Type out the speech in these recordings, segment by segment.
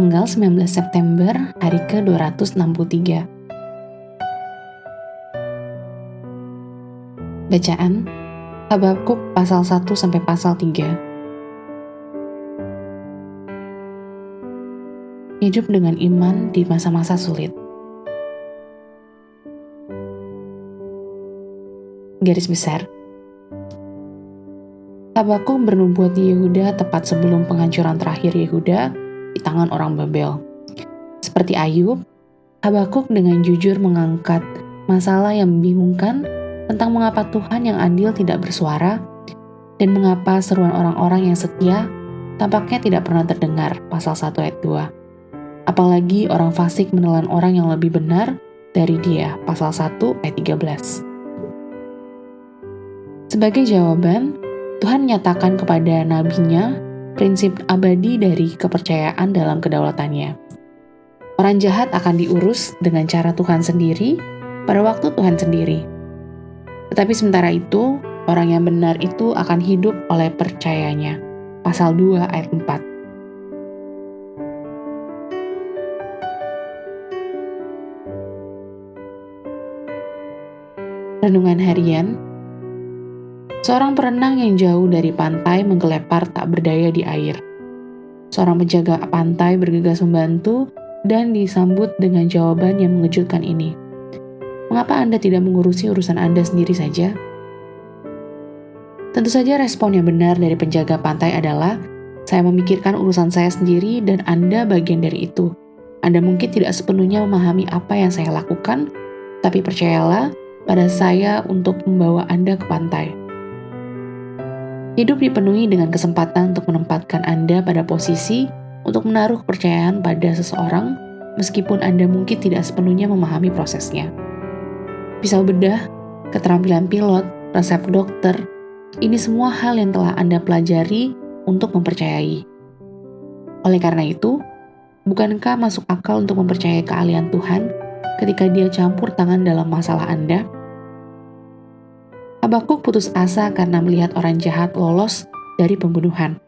tanggal 19 September, hari ke-263. Bacaan Habakuk pasal 1 sampai pasal 3. Hidup dengan iman di masa-masa sulit. Garis besar, Habakuk bernubuat di Yehuda tepat sebelum penghancuran terakhir Yehuda di tangan orang Babel. Seperti Ayub, Habakuk dengan jujur mengangkat masalah yang membingungkan tentang mengapa Tuhan yang adil tidak bersuara dan mengapa seruan orang-orang yang setia tampaknya tidak pernah terdengar, pasal 1 ayat 2. Apalagi orang fasik menelan orang yang lebih benar dari dia, pasal 1 ayat 13. Sebagai jawaban, Tuhan menyatakan kepada nabinya prinsip abadi dari kepercayaan dalam kedaulatannya. Orang jahat akan diurus dengan cara Tuhan sendiri pada waktu Tuhan sendiri. Tetapi sementara itu, orang yang benar itu akan hidup oleh percayanya. Pasal 2 ayat 4. Renungan harian. Seorang perenang yang jauh dari pantai menggelepar tak berdaya di air. Seorang penjaga pantai bergegas membantu dan disambut dengan jawaban yang mengejutkan ini. Mengapa Anda tidak mengurusi urusan Anda sendiri saja? Tentu saja respon yang benar dari penjaga pantai adalah, saya memikirkan urusan saya sendiri dan Anda bagian dari itu. Anda mungkin tidak sepenuhnya memahami apa yang saya lakukan, tapi percayalah pada saya untuk membawa Anda ke pantai. Hidup dipenuhi dengan kesempatan untuk menempatkan Anda pada posisi untuk menaruh kepercayaan pada seseorang, meskipun Anda mungkin tidak sepenuhnya memahami prosesnya. Pisau bedah, keterampilan pilot, resep dokter, ini semua hal yang telah Anda pelajari untuk mempercayai. Oleh karena itu, bukankah masuk akal untuk mempercayai keahlian Tuhan ketika Dia campur tangan dalam masalah Anda? Habakuk putus asa karena melihat orang jahat lolos dari pembunuhan.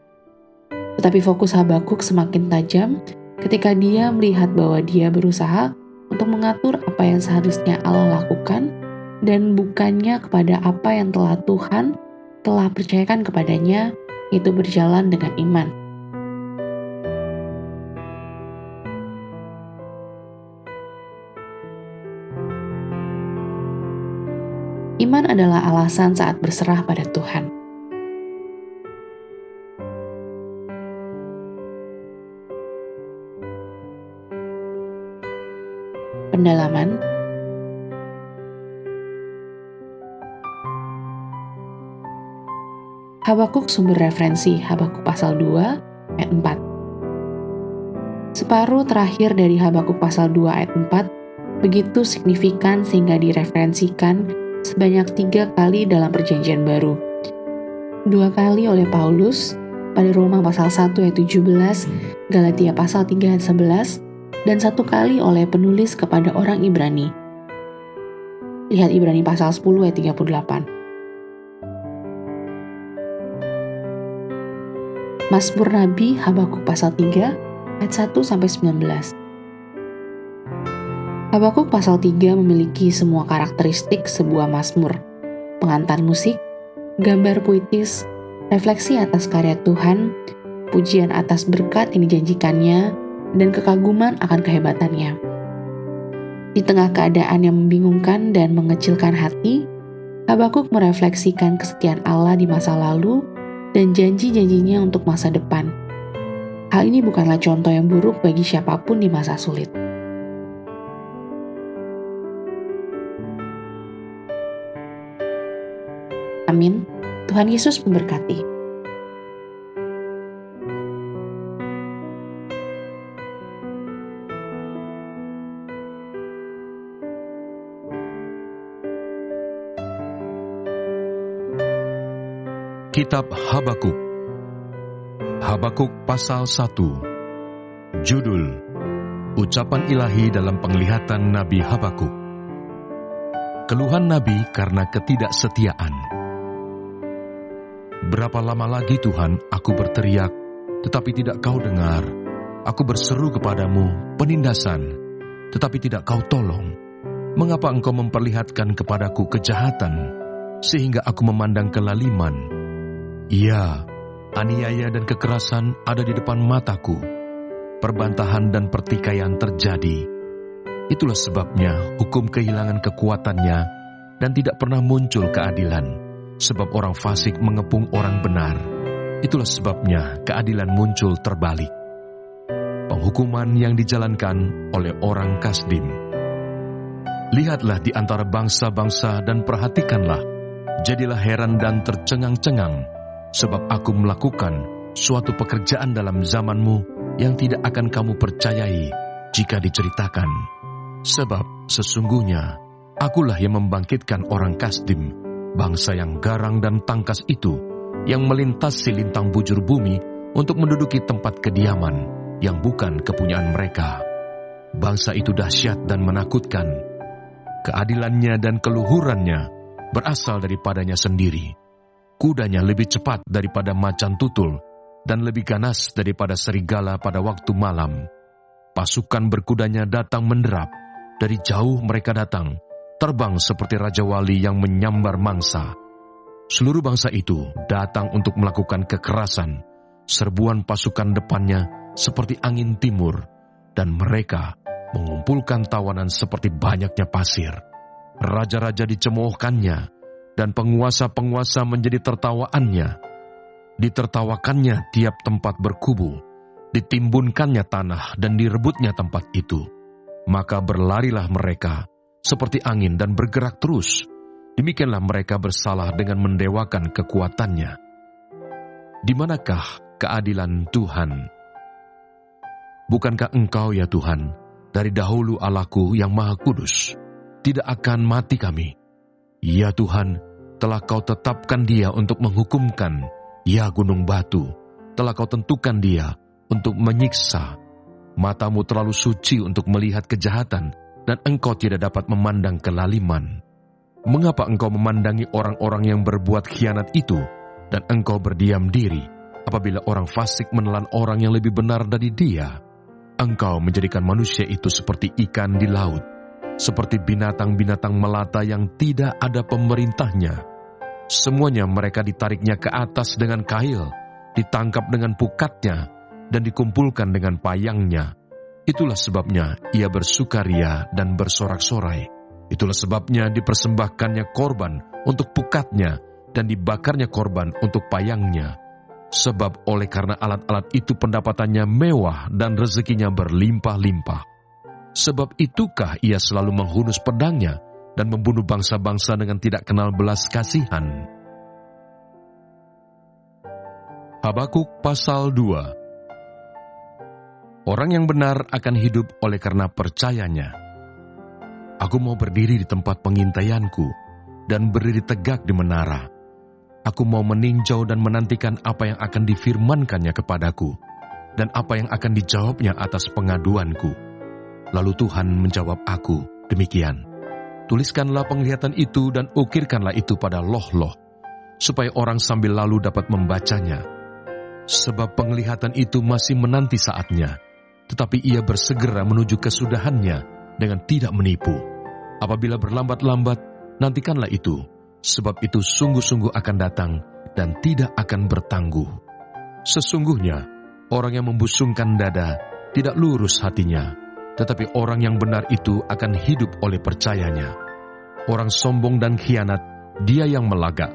Tetapi fokus Habakuk semakin tajam ketika dia melihat bahwa dia berusaha untuk mengatur apa yang seharusnya Allah lakukan dan bukannya kepada apa yang Tuhan telah percayakan kepadanya, yaitu berjalan dengan iman. Iman adalah alasan saat berserah pada Tuhan. Pendalaman. Habakuk sumber referensi Habakuk pasal 2 ayat 4. Separuh terakhir dari Habakuk pasal 2 ayat 4 begitu signifikan sehingga direferensikan sebanyak 3 kali dalam perjanjian baru. 2 kali oleh Paulus pada Roma pasal 1 ayat 17, Galatia pasal 3 ayat 11, dan 1 kali oleh penulis kepada orang Ibrani. Lihat Ibrani pasal 10 ayat 38. Mazmur Nabi Habakuk pasal 3 ayat 1-19. Habakuk pasal 3 memiliki semua karakteristik sebuah mazmur: pengantar musik, gambar puitis, refleksi atas karya Tuhan, pujian atas berkat yang dijanjikannya, dan kekaguman akan kehebatannya. Di tengah keadaan yang membingungkan dan mengecilkan hati, Habakuk merefleksikan kesetiaan Allah di masa lalu dan janji-janjinya untuk masa depan. Hal ini bukanlah contoh yang buruk bagi siapapun di masa sulit. Amin. Tuhan Yesus memberkati. Kitab Habakuk. Habakuk pasal 1. Judul: Ucapan ilahi dalam penglihatan Nabi Habakuk. Keluhan Nabi karena ketidaksetiaan. Berapa lama lagi Tuhan aku berteriak, tetapi tidak Kau dengar, Aku berseru kepadamu penindasan, tetapi tidak kau tolong. Mengapa engkau memperlihatkan kepadaku kejahatan, sehingga aku memandang kelaliman? Ya, aniaya dan kekerasan ada di depan mataku. Perbantahan dan pertikaian terjadi. Itulah sebabnya hukum kehilangan kekuatannya dan tidak pernah muncul keadilan. Sebab orang fasik mengepung orang benar. Itulah sebabnya keadilan muncul terbalik. Penghukuman yang dijalankan oleh orang Kasdim. Lihatlah di antara bangsa-bangsa dan perhatikanlah. Jadilah heran dan tercengang-cengang, sebab aku melakukan suatu pekerjaan dalam zamanmu yang tidak akan kamu percayai jika diceritakan. Sebab sesungguhnya akulah yang membangkitkan orang Kasdim, bangsa yang garang dan tangkas itu, yang melintasi lintang bujur bumi untuk menduduki tempat kediaman yang bukan kepunyaan mereka. Bangsa itu dahsyat dan menakutkan. Keadilannya dan keluhurannya berasal daripadanya sendiri. Kudanya lebih cepat daripada macan tutul dan lebih ganas daripada serigala pada waktu malam. Pasukan berkudanya datang menderap. Dari jauh mereka datang, terbang seperti Raja Wali yang menyambar mangsa. Seluruh bangsa itu datang untuk melakukan kekerasan. Serbuan pasukan depannya seperti angin timur, dan mereka mengumpulkan tawanan seperti banyaknya pasir. Raja-raja dicemoohkannya, dan penguasa-penguasa menjadi tertawaannya. Ditertawakannya tiap tempat berkubu, ditimbunkannya tanah dan direbutnya tempat itu. Maka berlarilah mereka seperti angin dan bergerak terus. Demikianlah mereka bersalah dengan mendewakan kekuatannya. Di manakah keadilan Tuhan? Bukankah Engkau ya Tuhan, dari dahulu Allahku yang Maha Kudus, tidak akan mati kami? Ya Tuhan, telah Kau tetapkan dia untuk menghukumkan. Ya gunung batu, telah Kau tentukan dia untuk menyiksa. Matamu terlalu suci untuk melihat kejahatan, dan Engkau tidak dapat memandang kelaliman. Mengapa Engkau memandangi orang-orang yang berbuat khianat itu, dan Engkau berdiam diri apabila orang fasik menelan orang yang lebih benar dari dia? Engkau menjadikan manusia itu seperti ikan di laut, seperti binatang-binatang melata yang tidak ada pemerintahnya. Semuanya mereka ditariknya ke atas dengan kail, ditangkap dengan pukatnya, dan dikumpulkan dengan payangnya. Itulah sebabnya ia bersukaria dan bersorak-sorai. Itulah sebabnya dipersembahkannya korban untuk pukatnya, dan dibakarnya korban untuk payangnya. Sebab oleh karena alat-alat itu pendapatannya mewah dan rezekinya berlimpah-limpah. Sebab itukah ia selalu menghunus pedangnya dan membunuh bangsa-bangsa dengan tidak kenal belas kasihan. Habakuk pasal 2. Orang yang benar akan hidup oleh karena percayanya. Aku mau berdiri di tempat pengintaianku dan berdiri tegak di menara. Aku mau meninjau dan menantikan apa yang akan difirmankannya kepadaku dan apa yang akan dijawabnya atas pengaduanku. Lalu Tuhan menjawab aku demikian. Tuliskanlah penglihatan itu dan ukirkanlah itu pada loh-loh, supaya orang sambil lalu dapat membacanya. Sebab penglihatan itu masih menanti saatnya, tetapi ia bersegera menuju kesudahannya dengan tidak menipu. Apabila berlambat-lambat, nantikanlah itu, sebab itu sungguh-sungguh akan datang dan tidak akan bertangguh. Sesungguhnya, orang yang membusungkan dada tidak lurus hatinya, tetapi orang yang benar itu akan hidup oleh percayanya. Orang sombong dan khianat, dia yang melagak,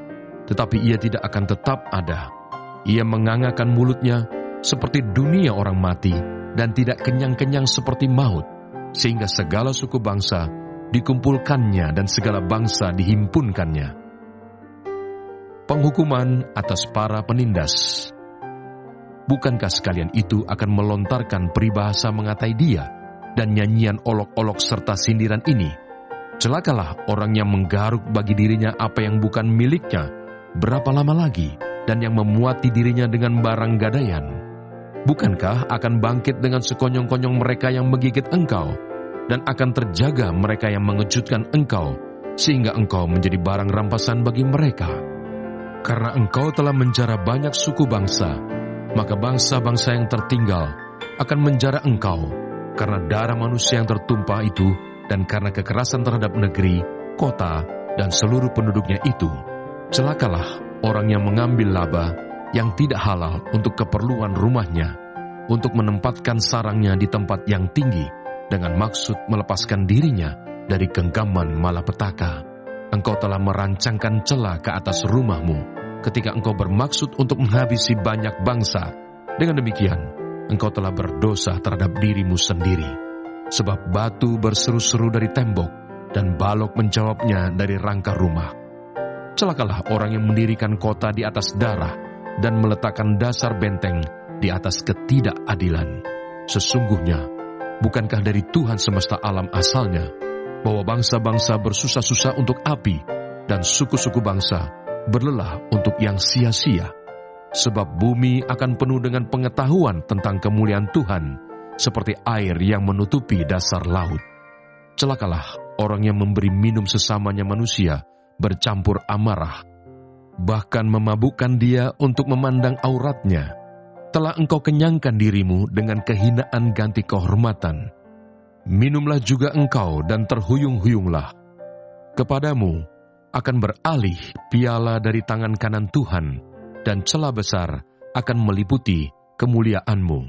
tetapi ia tidak akan tetap ada. Ia mengangakan mulutnya seperti dunia orang mati, dan tidak kenyang-kenyang seperti maut, sehingga segala suku bangsa dikumpulkannya dan segala bangsa dihimpunkannya. Penghukuman atas para penindas. Bukankah sekalian itu akan melontarkan peribahasa mengatai dia, dan nyanyian olok-olok serta sindiran ini? Celakalah orang yang menggaruk bagi dirinya apa yang bukan miliknya, berapa lama lagi, dan yang memuati dirinya dengan barang gadaian. Bukankah akan bangkit dengan sekonyong-konyong mereka yang menggigit engkau, dan akan terjaga mereka yang mengejutkan engkau, sehingga engkau menjadi barang rampasan bagi mereka? Karena engkau telah menjara banyak suku bangsa, maka bangsa-bangsa yang tertinggal akan menjara engkau karena darah manusia yang tertumpah itu dan karena kekerasan terhadap negeri, kota, dan seluruh penduduknya itu. Celakalah orang yang mengambil laba yang tidak halal untuk keperluan rumahnya, untuk menempatkan sarangnya di tempat yang tinggi dengan maksud melepaskan dirinya dari genggaman malapetaka. Engkau telah merancangkan celah ke atas rumahmu ketika engkau bermaksud untuk menghabisi banyak bangsa. Dengan demikian, engkau telah berdosa terhadap dirimu sendiri. Sebab batu berseru-seru dari tembok dan balok menjawabnya dari rangka rumah. Celakalah orang yang mendirikan kota di atas darah dan meletakkan dasar benteng di atas ketidakadilan. Sesungguhnya, bukankah dari Tuhan semesta alam asalnya, bahwa bangsa-bangsa bersusah-susah untuk api, dan suku-suku bangsa berlelah untuk yang sia-sia? Sebab bumi akan penuh dengan pengetahuan tentang kemuliaan Tuhan, seperti air yang menutupi dasar laut. Celakalah orang yang memberi minum sesamanya manusia bercampur amarah, bahkan memabukkan dia untuk memandang auratnya. Telah engkau kenyangkan dirimu dengan kehinaan ganti kehormatan. Minumlah juga engkau dan terhuyung-huyunglah. Kepadamu akan beralih piala dari tangan kanan Tuhan, dan celah besar akan meliputi kemuliaanmu.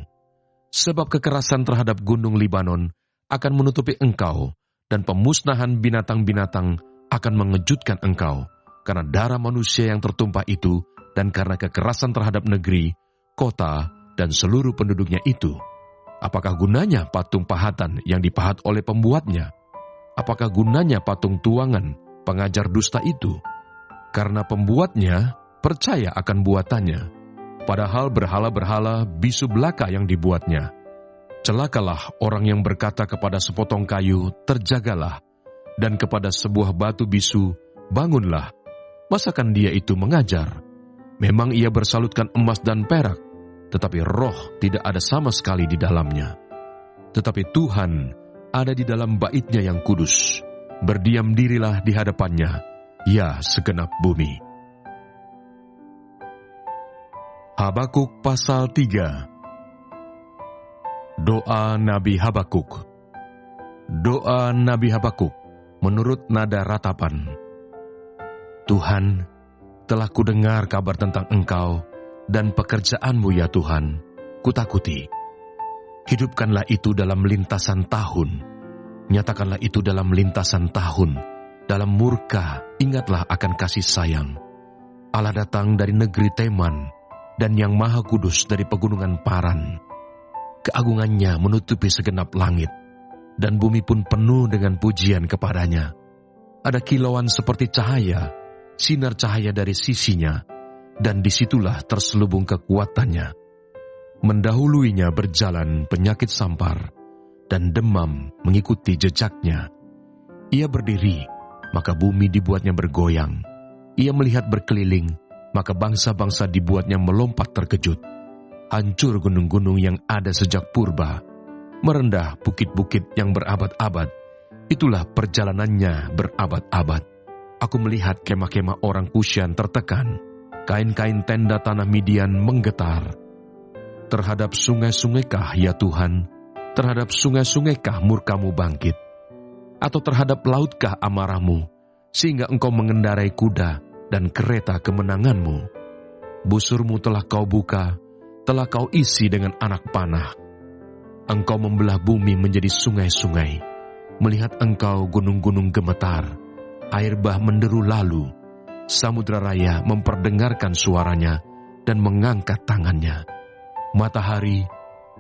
Sebab kekerasan terhadap gunung Libanon akan menutupi engkau, dan pemusnahan binatang-binatang akan mengejutkan engkau, karena darah manusia yang tertumpah itu, dan karena kekerasan terhadap negeri, kota, dan seluruh penduduknya itu. Apakah gunanya patung pahatan yang dipahat oleh pembuatnya? Apakah gunanya patung tuangan pengajar dusta itu? Karena pembuatnya percaya akan buatannya, padahal berhala-berhala bisu belaka yang dibuatnya. Celakalah orang yang berkata kepada sepotong kayu, terjagalah, dan kepada sebuah batu bisu, bangunlah. Masakan dia itu mengajar? Memang ia bersalutkan emas dan perak, tetapi roh tidak ada sama sekali di dalamnya. Tetapi Tuhan ada di dalam bait-Nya yang kudus. Berdiam dirilah di hadapannya, ya segenap bumi. Habakuk pasal 3. Doa Nabi Habakuk. Doa Nabi Habakuk menurut nada ratapan. Tuhan, telah kudengar kabar tentang Engkau dan pekerjaanmu ya Tuhan, kutakuti. Hidupkanlah itu dalam lintasan tahun, nyatakanlah itu dalam lintasan tahun, dalam murka ingatlah akan kasih sayang. Allah datang dari negeri Teman, dan yang maha kudus dari pegunungan Paran. Keagungannya menutupi segenap langit, dan bumi pun penuh dengan pujian kepadanya. Ada kilauan seperti cahaya, sinar cahaya dari sisinya, dan disitulah terselubung kekuatannya. Mendahuluinya berjalan penyakit sampar, dan demam mengikuti jejaknya. Ia berdiri, maka bumi dibuatnya bergoyang. Ia melihat berkeliling, maka bangsa-bangsa dibuatnya melompat terkejut. Hancur gunung-gunung yang ada sejak purba, merendah bukit-bukit yang berabad-abad. Itulah perjalanannya berabad-abad. Aku melihat kemah-kemah orang Kusyan tertekan, kain-kain tenda tanah Midian menggetar. Terhadap sungai-sungaikah ya Tuhan, terhadap sungai-sungaikah murkamu bangkit? Atau terhadap lautkah amarahmu, sehingga engkau mengendarai kuda dan kereta kemenanganmu? Busurmu telah kau buka, telah kau isi dengan anak panah. Engkau membelah bumi menjadi sungai-sungai. Melihat engkau gunung-gunung gemetar, air bah menderu lalu. Samudra raya memperdengarkan suaranya dan mengangkat tangannya. Matahari,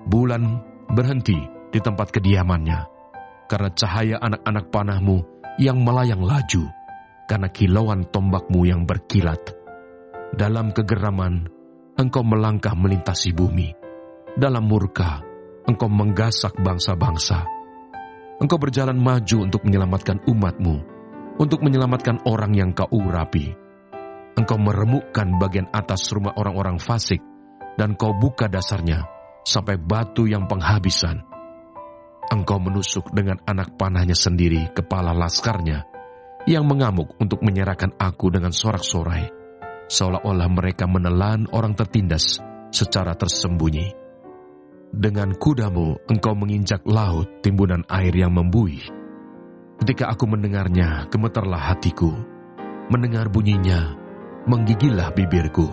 bulan berhenti di tempat kediamannya, karena cahaya anak-anak panahmu yang melayang laju, karena kilauan tombakmu yang berkilat. Dalam kegeraman, engkau melangkah melintasi bumi. Dalam murka, engkau menggasak bangsa-bangsa. Engkau berjalan maju untuk menyelamatkan umatmu, untuk menyelamatkan orang yang kau urapi. Engkau meremukkan bagian atas rumah orang-orang fasik, dan kau buka dasarnya sampai batu yang penghabisan. Engkau menusuk dengan anak panahnya sendiri kepala laskarnya, yang mengamuk untuk menyerahkan aku dengan sorak-sorai, seolah-olah mereka menelan orang tertindas secara tersembunyi. Dengan kudamu engkau menginjak laut, timbunan air yang membuih. Ketika aku mendengarnya, gemetarlah hatiku. Mendengar bunyinya, menggigillah bibirku.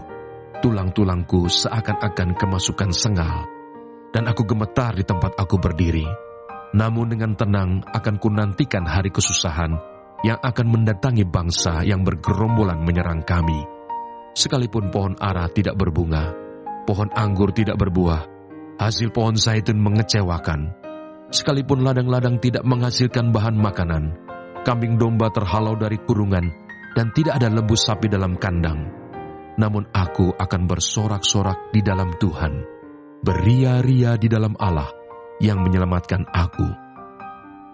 Tulang-tulangku seakan-akan kemasukan sengal, dan aku gemetar di tempat aku berdiri. Namun dengan tenang akan kunantikan hari kesusahan yang akan mendatangi bangsa yang bergerombolan menyerang kami. Sekalipun pohon ara tidak berbunga, pohon anggur tidak berbuah, hasil pohon zaitun mengecewakan. Sekalipun ladang-ladang tidak menghasilkan bahan makanan, kambing domba terhalau dari kurungan, dan tidak ada lembu sapi dalam kandang. Namun aku akan bersorak-sorak di dalam Tuhan, beria-ria di dalam Allah yang menyelamatkan aku.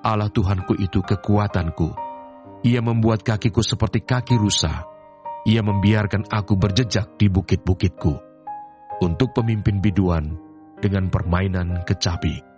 Allah Tuhanku itu kekuatanku. Ia membuat kakiku seperti kaki rusa. Ia membiarkan aku berjejak di bukit-bukitku, untuk pemimpin biduan dengan permainan kecapi.